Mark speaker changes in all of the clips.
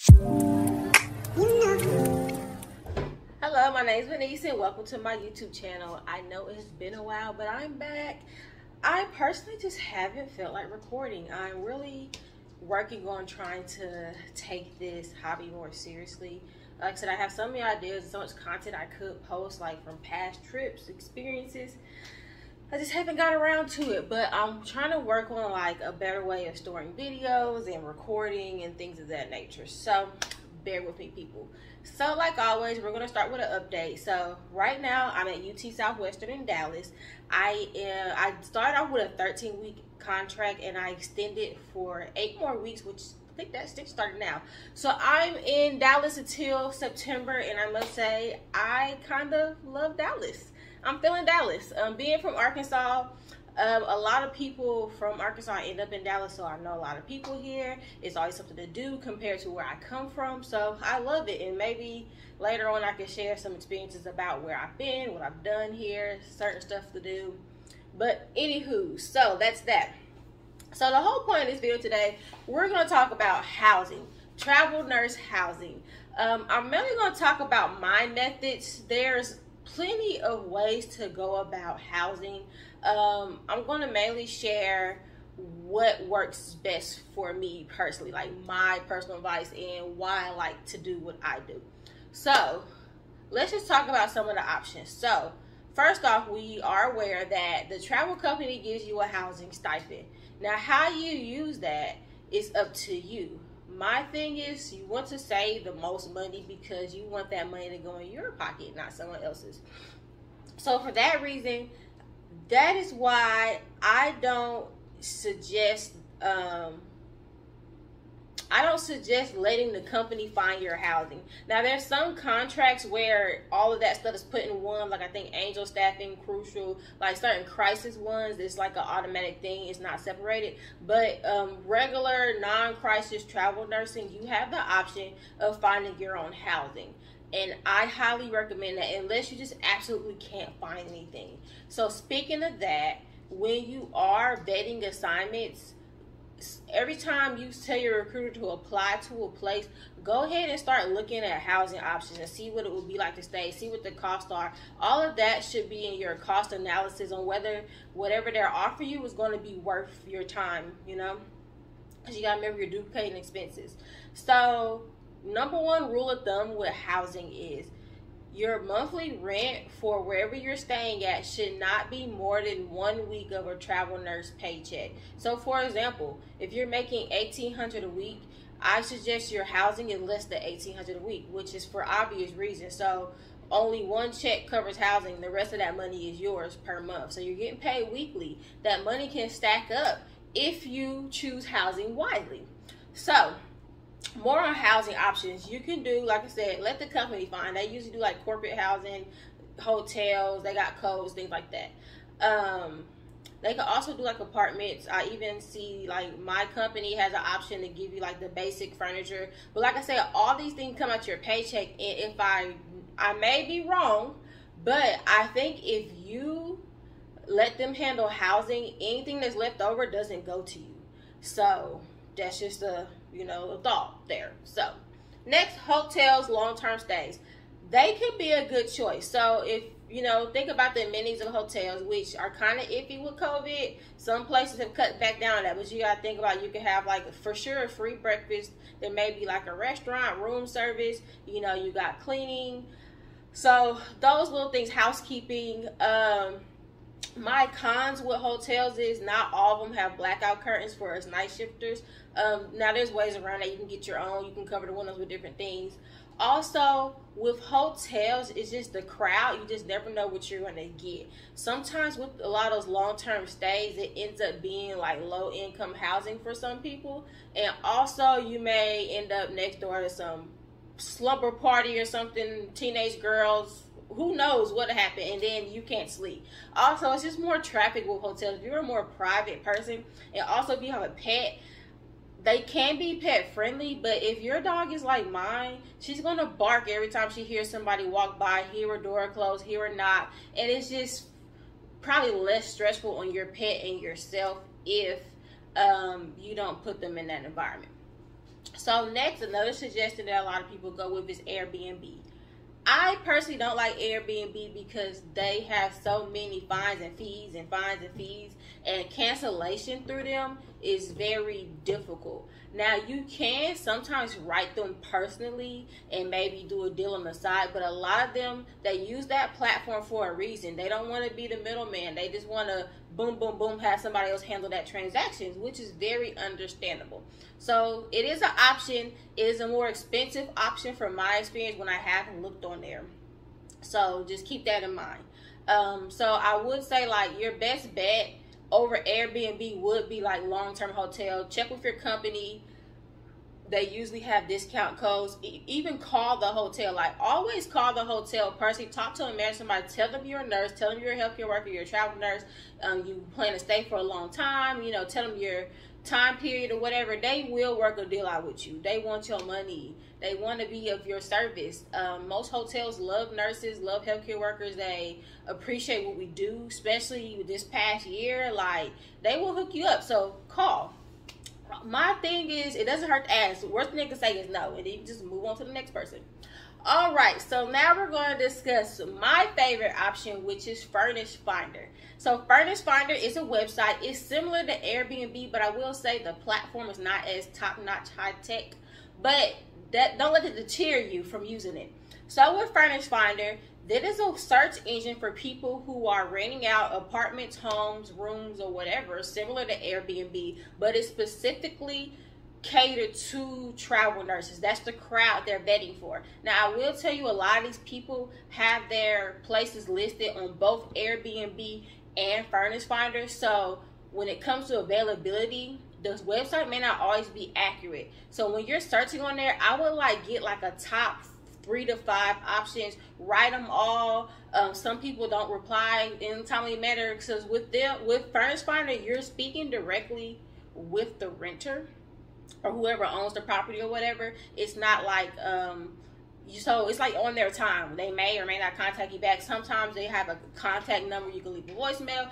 Speaker 1: Hello, my name is Venice and welcome to my YouTube channel. I know it's been a while, but I'm back. I personally just haven't felt like recording. I'm really working on trying to take this hobby more seriously. Like I said, I have so many ideas and so much content I could post, like from past trips, experiences. I just haven't got around to it, but I'm trying to work on like a better way of storing videos and recording and things of that nature. So bear with me, people. So like always, we're going to start with an update. So right now I'm at UT Southwestern in Dallas. I started off with a 13-week contract and I extended for 8 more weeks, which I think that's just started now. So I'm in Dallas until September, and I must say I kind of love Dallas. I'm feeling Dallas. Being from Arkansas, a lot of people from Arkansas end up in Dallas, so I know a lot of people here. It's always something to do compared to where I come from, so I love it. And maybe later on I can share some experiences about where I've been, what I've done here, certain stuff to do. But anywho, so that's that. So the whole point of this video today, we're going to talk about housing, travel nurse housing. I'm mainly going to talk about my methods. There's plenty of ways to go about housing. I'm going to mainly share what works best for me personally, like my personal advice and why I like to do what I do. So let's just talk about some of the options. So first off, we are aware that the travel company gives you a housing stipend. Now, how you use that is up to you. My thing is, you want to save the most money because you want that money to go in your pocket, not someone else's. So for that reason, that is why I don't suggest letting the company find your housing. Now, there's some contracts where all of that stuff is put in one, like I think Angel Staffing, Crucial, like certain crisis ones, it's like an automatic thing, it's not separated. But regular non-crisis travel nursing, you have the option of finding your own housing. And I highly recommend that unless you just absolutely can't find anything. So speaking of that, when you are vetting assignments, every time you tell your recruiter to apply to a place, go ahead and start looking at housing options and see what it would be like to stay, see what the costs are. All of that should be in your cost analysis on whether whatever they're offering you is going to be worth your time, you know, because you got to remember you're duplicating expenses. So number one rule of thumb with housing is your monthly rent for wherever you're staying at should not be more than 1 week of a travel nurse paycheck. So for example, if you're making $1,800 a week, I suggest your housing is less than $1,800 a week, which is for obvious reasons. So only one check covers housing, the rest of that money is yours per month. So you're getting paid weekly. That money can stack up if you choose housing wisely. So more on housing options, you can do, like I said, let the company find. They usually do like corporate housing, hotels, they got codes, things like that. They can also do like apartments. I even see like my company has an option to give you like the basic furniture. But like I said, all these things come out your paycheck. And if I may be wrong, but I think if you let them handle housing, anything that's left over doesn't go to you. So that's just a thought there. So next, hotels, long-term stays. They could be a good choice. So if think about the amenities of hotels, which are kind of iffy with COVID. Some places have cut back down on that, but you gotta think about, you can have like for sure a free breakfast. There may be like a restaurant, room service, you got cleaning. So those little things, housekeeping. My cons with hotels is not all of them have blackout curtains for us night shifters. Now there's ways around that. You can get your own. You can cover the windows with different things. Also, with hotels, it's just the crowd. You just never know what you're going to get. Sometimes with a lot of those long-term stays, it ends up being like low-income housing for some people. And also, you may end up next door to some slumber party or something, teenage girls, who knows what happened, and then you can't sleep. Also, it's just more traffic with hotels. If you're a more private person, and also if you have a pet, they can be pet friendly, but if your dog is like mine, she's gonna bark every time she hears somebody walk by, hear a door close, hear a knock, and it's just probably less stressful on your pet and yourself if you don't put them in that environment. So next, another suggestion that a lot of people go with is Airbnb. I personally don't like Airbnb because they have so many fines and fees, and cancellation through them is very difficult. Now, you can sometimes write them personally and maybe do a deal on the side, but a lot of them, they use that platform for a reason. They don't want to be the middleman. They just want to boom, boom, boom, have somebody else handle that transactions, which is very understandable. So it is an option. It is a more expensive option from my experience when I haven't looked on there. So just keep that in mind. So I would say like your best bet over Airbnb would be like long-term hotel. Check with your company. They usually have discount codes. Even call the hotel. Like, always call the hotel personally. Talk to them, manage somebody. Tell them you're a nurse. Tell them you're a healthcare worker. You're a travel nurse. You plan to stay for a long time. You know, tell them your time period or whatever. They will work a deal out with you. They want your money. They want to be of your service. Most hotels love nurses, love healthcare workers. They appreciate what we do, especially this past year. Like, they will hook you up. So call. My thing is, it doesn't hurt to ask. The worst thing they can say is no, and then you just move on to the next person. All right, so now we're going to discuss my favorite option, which is Furnish Finder. So Furnish Finder is a website. It's similar to Airbnb, but I will say the platform is not as top-notch high-tech. But that, don't let it deter you from using it. So with Furnish Finder, that is a search engine for people who are renting out apartments, homes, rooms, or whatever, similar to Airbnb, but it's specifically catered to travel nurses. That's the crowd they're vetting for. Now, I will tell you, a lot of these people have their places listed on both Airbnb and Furnish Finder. So when it comes to availability, the website may not always be accurate. So when you're searching on there, I would like get like a top 3 to 5 options. Write them all. Some people don't reply in a timely manner, because with Furnish Finder, you're speaking directly with the renter or whoever owns the property or whatever. It's not like so it's like on their time. They may or may not contact you back. Sometimes they have a contact number you can leave a voicemail.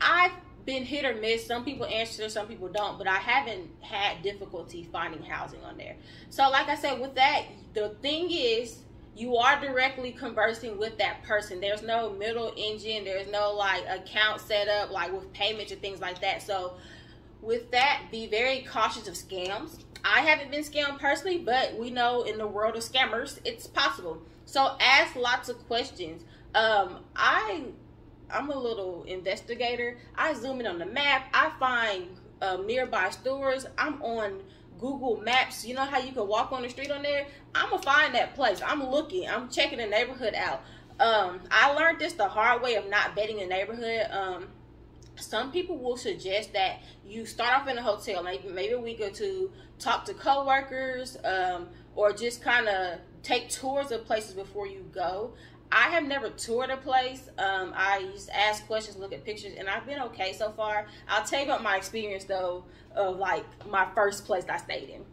Speaker 1: I've been hit or miss. Some people answer, some people don't, but I haven't had difficulty finding housing on there. So like I said, with that, the thing is, you are directly conversing with that person. There's no middle engine. There's no like account set up like with payments and things like that. So with that, be very cautious of scams. I haven't been scammed personally, but we know in the world of scammers, it's possible. So ask lots of questions. I'm a little investigator. I zoom in on the map. I find nearby stores. I'm on Google Maps. You know how you can walk on the street on there? I'm going to find that place. I'm looking. I'm checking the neighborhood out. I learned this the hard way of not betting the neighborhood. Some people will suggest that you start off in a hotel, maybe a week or two, talk to coworkers, or just kind of take tours of places before you go. I have never toured a place. I just ask questions, look at pictures, and I've been okay so far. I'll tell you about my experience, though, of like my first place I stayed in.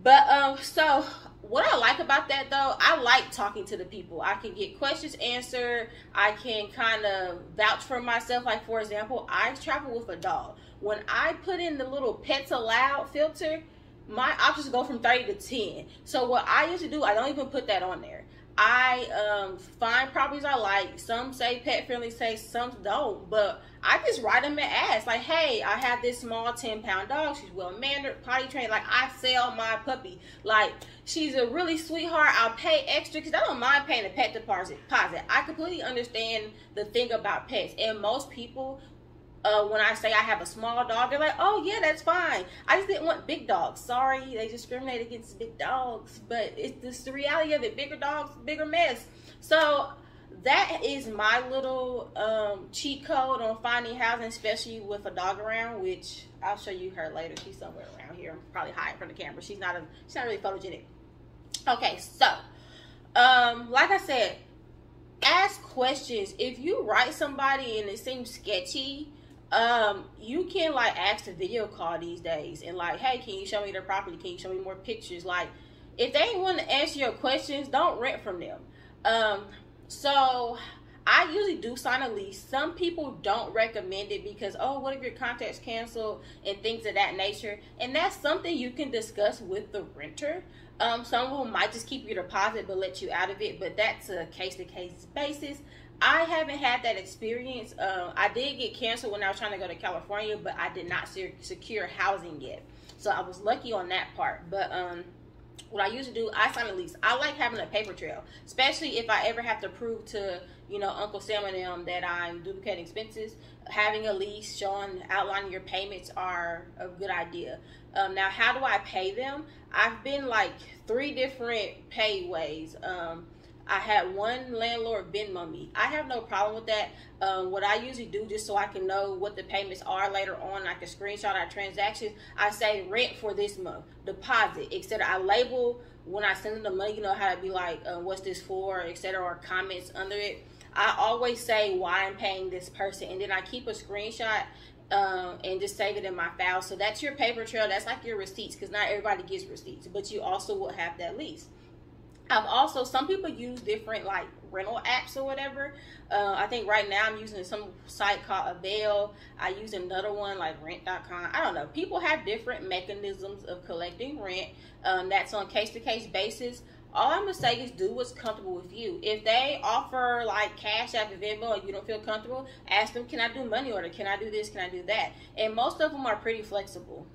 Speaker 1: But so what I like about that, though, I like talking to the people. I can get questions answered. I can kind of vouch for myself. Like, for example, I travel with a dog. When I put in the little pets allowed filter, my options go from 30 to 10. So what I usually do, I don't even put that on there. I find properties I like. Some say pet friendly, say some don't, but I just write them and ask, like, hey, I have this small 10-pound dog. She's well mannered, potty trained. Like, I sell my puppy. Like, she's a really sweetheart. I'll pay extra because I don't mind paying a pet deposit. I completely understand the thing about pets, and most people, when I say I have a small dog, they're like, oh yeah, that's fine. I just didn't want big dogs. Sorry, they discriminate against big dogs, but it's the reality of it. Bigger dogs, bigger mess. So that is my little cheat code on finding housing, especially with a dog around, which I'll show you her later. She's somewhere around here, probably hiding from the camera. She's not really photogenic. Okay, so like I said, ask questions. If you write somebody and it seems sketchy, you can like ask a video call these days and like, hey, can you show me their property? Can you show me more pictures? Like, if they ain't want to answer your questions, don't rent from them. So I usually do sign a lease. Some people don't recommend it because, oh, what if your contract's canceled and things of that nature? And that's something you can discuss with the renter. Some of them might just keep your deposit but let you out of it, but that's a case-to-case basis. I haven't had that experience. I did get canceled when I was trying to go to California, but I did not secure housing yet. So I was lucky on that part. But what I usually do, I sign a lease. I like having a paper trail, especially if I ever have to prove to, you know, Uncle Sam and them that I'm duplicating expenses. Having a lease, outlining your payments are a good idea. Now, how do I pay them? I've been like 3 different pay ways. I had one landlord Venmo me. I have no problem with that. What I usually do, just so I can know what the payments are later on, I can screenshot our transactions. I say rent for this month, deposit, etc. I label when I send them the money, you know, how to be like, what's this for, etc., or comments under it. I always say why I'm paying this person, and then I keep a screenshot and just save it in my file. So that's your paper trail. That's like your receipts, because not everybody gets receipts, but you also will have that lease. Some people use different like rental apps or whatever. I think right now I'm using some site called Avail. I use another one like rent.com. I don't know. People have different mechanisms of collecting rent. That's on case-to-case basis. All I'm going to say is do what's comfortable with you. If they offer like Cash App and Venmo and you don't feel comfortable, ask them, can I do money order? Can I do this? Can I do that? And most of them are pretty flexible.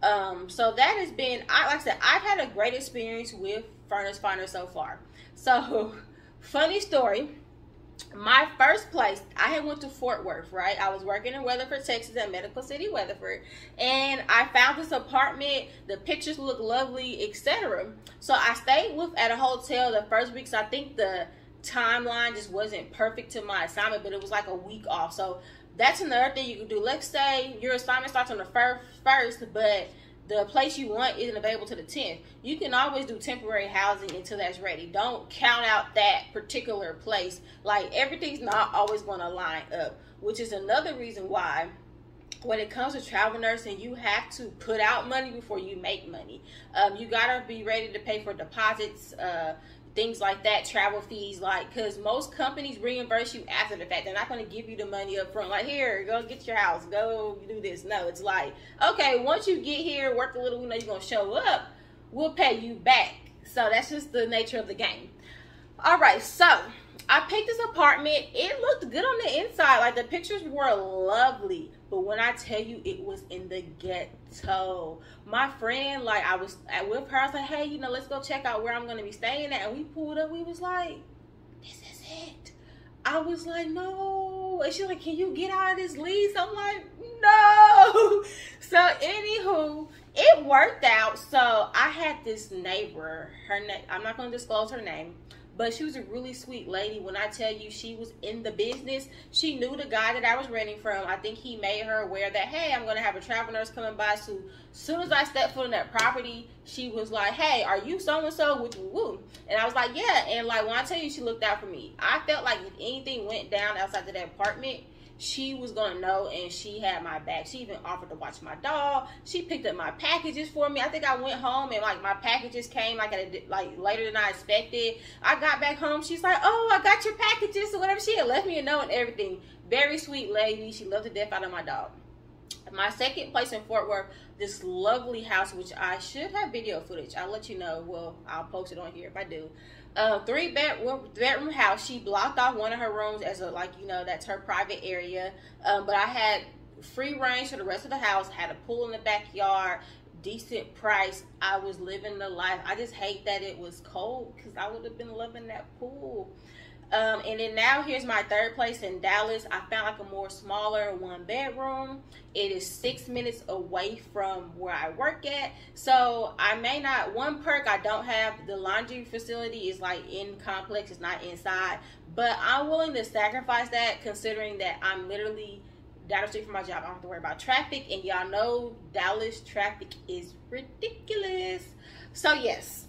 Speaker 1: So that has been, like I said, I've had a great experience with Furnace Finder so far. So, funny story. My first place, I had went to Fort Worth, right? I was working in Weatherford, Texas at Medical City, Weatherford. And I found this apartment. The pictures look lovely, etc. So I stayed at a hotel the first week. So I think the timeline just wasn't perfect to my assignment, but it was like a week off. So that's another thing you can do. Let's say your assignment starts on the first, but the place you want isn't available to the 10th. You can always do temporary housing until that's ready. Don't count out that particular place. Like, everything's not always going to line up, which is another reason why when it comes to travel nursing, you have to put out money before you make money. You got to be ready to pay for deposits, things like that, travel fees, because most companies reimburse you after the fact. They're not going to give you the money up front, like, here, go get your house, go do this. No, it's like, okay, once you get here, work a little, you're going to show up, we'll pay you back. So that's just the nature of the game. All right, so I picked this apartment. It looked good on the inside. Like, the pictures were lovely. But when I tell you, it was in the ghetto. My friend, like, I was with her. I was like, hey, you know, let's go check out where I'm going to be staying at. And we pulled up. We was like, this is it. I was like, no. And she's like, can you get out of this lease? I'm like, no. So, anywho, it worked out. So, I had this neighbor. Her name, I'm not going to disclose her name. But she was a really sweet lady. When I tell you she was in the business, she knew the guy that I was renting from. I think he made her aware that, hey, I'm going to have a travel nurse coming by. So as soon as I stepped foot in that property, she was like, hey, are you so-and-so? Woo. And I was like, yeah. And like, when I tell you she looked out for me, I felt like if anything went down outside of that apartment, she was going to know, and she had my back. She even offered to watch my dog. She picked up my packages for me. I think I went home, and like my packages came like later than I expected. I got back home. She's like, oh, I got your packages or whatever. She had left me a note and everything. Very sweet lady. She loved the death out of my dog. My second place in Fort Worth, this lovely house, which I should have video footage. I'll let you know. Well, I'll post it on here if I do. 3-bedroom house. She blocked off one of her rooms as a, like, you know, that's her private area. But I had free range for the rest of the house. Had a pool in the backyard. Decent price. I was living the life. I just hate that it was cold, because I would have been loving that pool. And then now here's my third place in Dallas. I found like a more smaller 1-bedroom. It is 6 minutes away from where I work at. So I may not, one perk I don't have, the laundry facility is like in complex, it's not inside. But I'm willing to sacrifice that, considering that I'm literally down the street from my job. I don't have to worry about traffic. And y'all know Dallas traffic is ridiculous. So yes.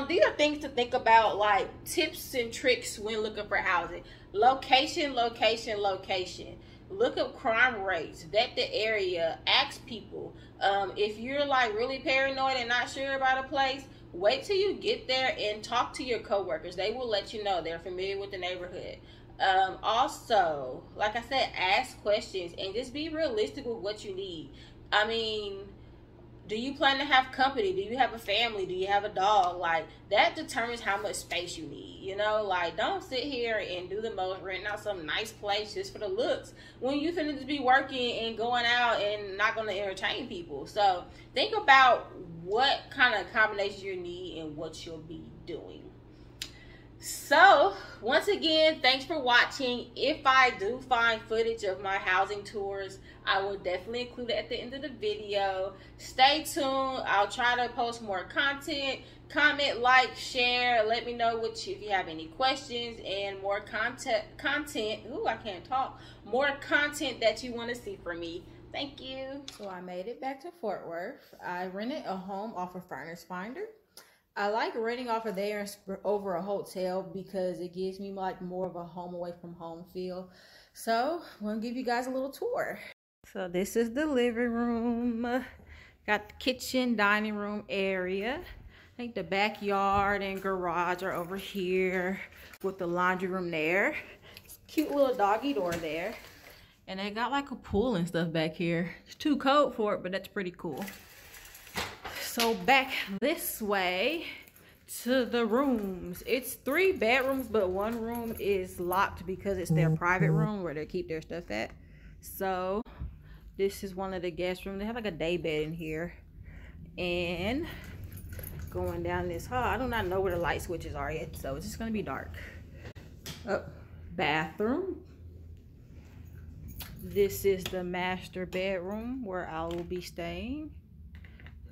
Speaker 1: These are things to think about, like tips and tricks when looking for housing. Location. Look up crime rates. Vet the area. Ask people. If you're like really paranoid and not sure about a place, wait till you get there and talk to your coworkers. They will let you know. They're familiar with the neighborhood. Also, like I said, ask questions and just be realistic with what you need. I mean, do you plan to have company? Do you have a family? Do you have a dog? Like, that determines how much space you need. You know, like, don't sit here and do the most, renting out some nice place just for the looks when you finna just be working and going out and not gonna entertain people. So think about what kind of combinations you need and what you'll be doing. So once again, thanks for watching. If I do find footage of my housing tours, I will definitely include it at the end of the video. Stay tuned. I'll try to post more content. Comment, like, share. Let me know if you have any questions and more content. Ooh, I can't talk. More content that you want to see from me. Thank you. So I made it back to Fort Worth. I rented a home off of Furnish Finder. I like renting off of there over a hotel because it gives me like more of a home away from home feel. So I'm gonna give you guys a little tour. So this is the living room. Got the kitchen, dining room area. I think the backyard and garage are over here with the laundry room there. Cute little doggy door there. And they got like a pool and stuff back here. It's too cold for it, but that's pretty cool. So back this way to the rooms. It's 3 bedrooms, but 1 room is locked because it's their private room where they keep their stuff at. So this is one of the guest rooms. They have like a day bed in here. And going down this hall, I do not know where the light switches are yet, so it's just gonna be dark. Oh, bathroom. This is the master bedroom where I will be staying.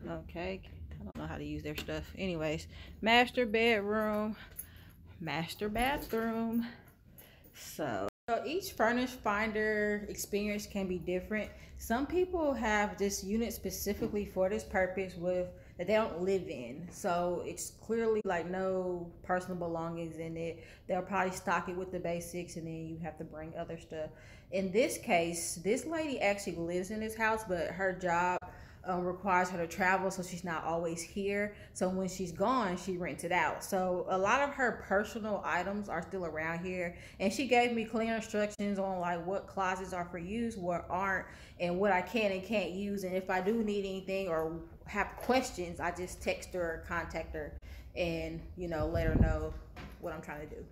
Speaker 1: Okay, I don't know how to use their stuff. Anyways, master bedroom, master bathroom. So each Furnish Finder experience can be different. Some people have this unit specifically for this purpose that they don't live in, so it's clearly like no personal belongings in it. They'll probably stock it with the basics, and then you have to bring other stuff. In this case, this lady actually lives in this house, but her job requires her to travel, so she's not always here. So when she's gone, she rents it out. So a lot of her personal items are still around here, and she gave me clear instructions on like what closets are for use, what aren't, and what I can and can't use. And if I do need anything or have questions, I just text her or contact her and, you know, let her know what I'm trying to do.